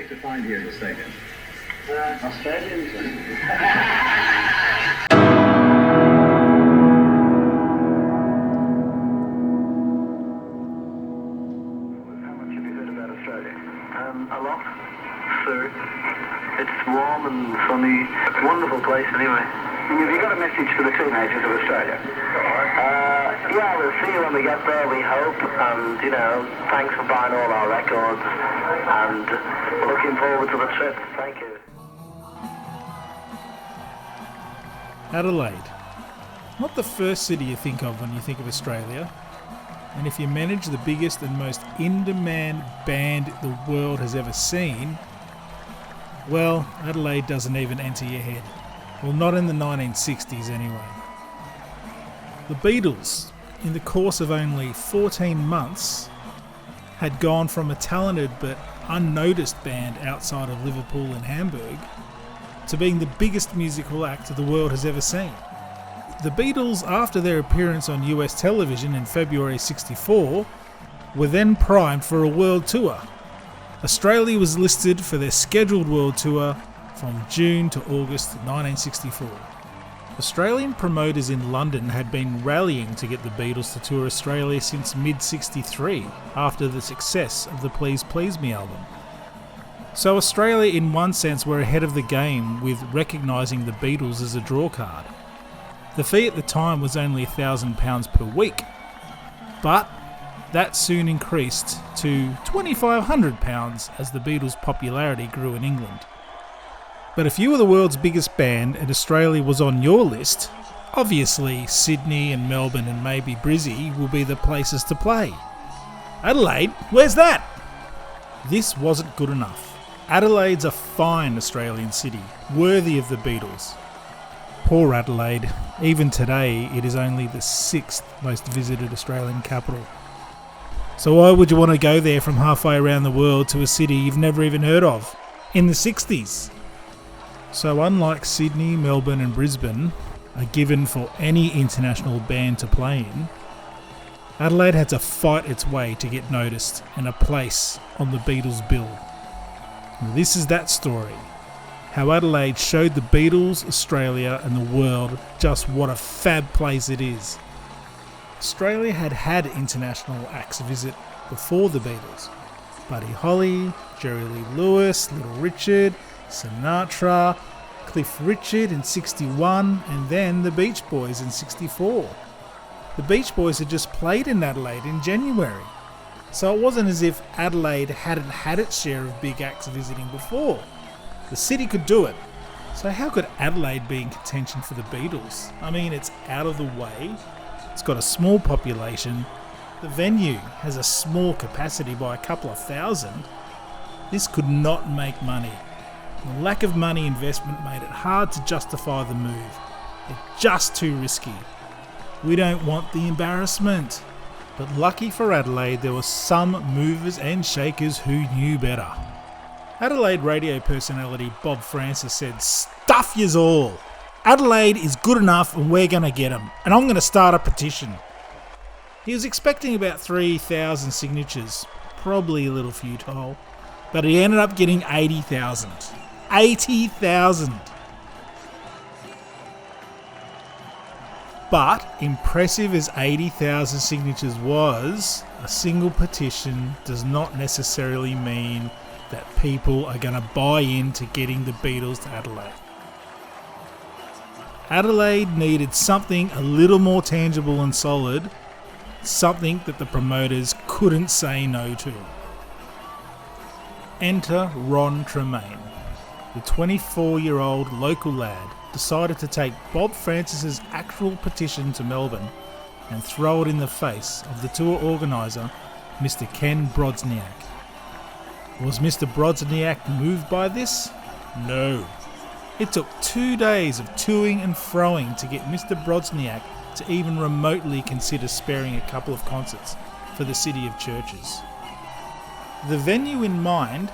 to find here in the States? Australians. A lot. Sir. It's warm and sunny. Wonderful place anyway. Have you got a message for the teenagers of Australia? Yeah, we'll see you when we get there, we hope. And, thanks for buying all our records. And we're looking forward to the trip. Thank you. Adelaide. Not the first city you think of when you think of Australia. And if you manage the biggest and most in-demand band the world has ever seen, well, Adelaide doesn't even enter your head. Well, not in the 1960s anyway. The Beatles, in the course of only 14 months, had gone from a talented but unnoticed band outside of Liverpool and Hamburg to being the biggest musical act the world has ever seen. The Beatles, after their appearance on US television in February '64, were then primed for a world tour. Australia was listed for their scheduled world tour from June to August 1964. Australian promoters in London had been rallying to get the Beatles to tour Australia since mid-63, after the success of the Please Please Me album. So Australia in one sense were ahead of the game with recognising the Beatles as a drawcard. The fee at the time was only £1,000 per week, but that soon increased to £2,500 as the Beatles' popularity grew in England. But if you were the world's biggest band and Australia was on your list, obviously Sydney and Melbourne and maybe Brizzy will be the places to play. Adelaide? Where's that? This wasn't good enough. Adelaide's a fine Australian city, worthy of the Beatles. Poor Adelaide. Even today, it is only the 6th most visited Australian capital. So why would you want to go there from halfway around the world to a city you've never even heard of? In the 60s? So unlike Sydney, Melbourne and Brisbane, a given for any international band to play in, Adelaide had to fight its way to get noticed and a place on the Beatles' bill. And this is that story. How Adelaide showed the Beatles, Australia and the world just what a fab place it is. Australia had international acts visit before the Beatles. Buddy Holly, Jerry Lee Lewis, Little Richard, Sinatra, Cliff Richard in '61 and then the Beach Boys in '64. The Beach Boys had just played in Adelaide in January. So it wasn't as if Adelaide hadn't had its share of big acts visiting before. The city could do it. So how could Adelaide be in contention for the Beatles? I mean, it's out of the way. It's got a small population. The venue has a small capacity by a couple of thousand. This could not make money. The lack of money investment made it hard to justify the move. It's just too risky. We don't want the embarrassment. But lucky for Adelaide, there were some movers and shakers who knew better. Adelaide radio personality Bob Francis said, "Stuff yous all. Adelaide is good enough and we're going to get them. And I'm going to start a petition." He was expecting about 3,000 signatures, probably a little futile, but he ended up getting 80,000. 80,000! But impressive as 80,000 signatures was, a single petition does not necessarily mean that people are going to buy into getting the Beatles to Adelaide. Adelaide needed something a little more tangible and solid, something that the promoters couldn't say no to. Enter Ron Tremaine. The 24-year-old local lad decided to take Bob Francis's actual petition to Melbourne and throw it in the face of the tour organiser, Mr. Ken Brodsniak. Was Mr. Brodsniak moved by this? No. It took 2 days of toing and froing to get Mr. Brodsniak to even remotely consider sparing a couple of concerts for the City of Churches. The venue in mind,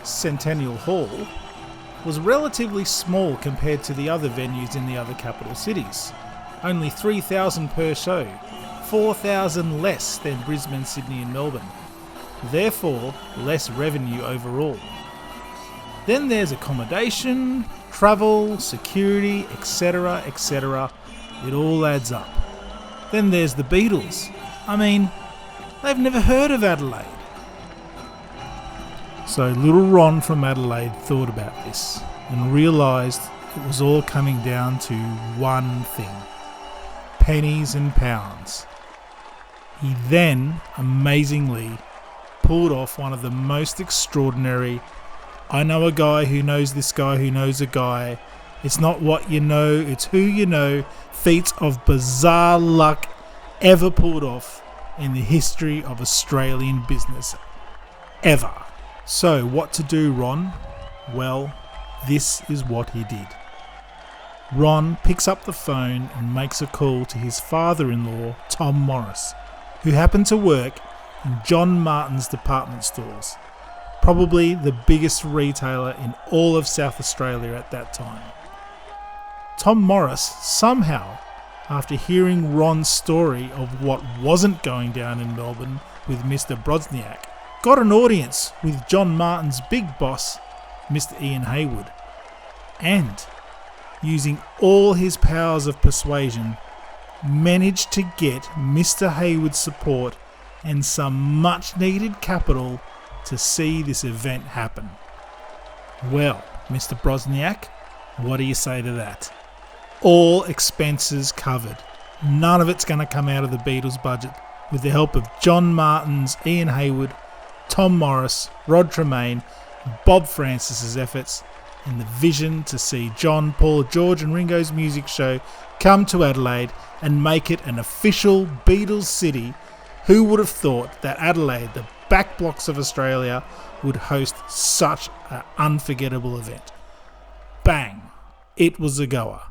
Centennial Hall, was relatively small compared to the other venues in the other capital cities. Only 3,000 per show, 4,000 less than Brisbane, Sydney and Melbourne. Therefore, less revenue overall. Then there's accommodation, travel, security, etc., etc. It all adds up. Then there's the Beatles. I mean, they've never heard of Adelaide. So little Ron from Adelaide thought about this and realised it was all coming down to one thing: pennies and pounds. He then, amazingly, pulled off one of the most extraordinary "I know a guy who knows this guy who knows a guy. It's not what you know, it's who you know" feats of bizarre luck ever pulled off in the history of Australian business. Ever. So what to do, Ron? Well, this is what he did. Ron picks up the phone and makes a call to his father-in-law, Tom Morris, who happened to work in John Martin's department stores, probably the biggest retailer in all of South Australia at that time. Tom Morris somehow, after hearing Ron's story of what wasn't going down in Melbourne with Mr. Brozniak, got an audience with John Martin's big boss, Mr. Ian Haywood, and, using all his powers of persuasion, managed to get Mr. Haywood's support and some much needed capital to see this event happen. Well, Mr. Brozniak, what do you say to that? All expenses covered. None of it's going to come out of the Beatles budget, with the help of John Martin's Ian Haywood, Tom Morris, Rod Tremaine, Bob Francis's efforts, and the vision to see John, Paul, George and Ringo's music show come to Adelaide and make it an official Beatles City. Who would have thought that Adelaide, the back blocks of Australia, would host such an unforgettable event? Bang! It was a goer.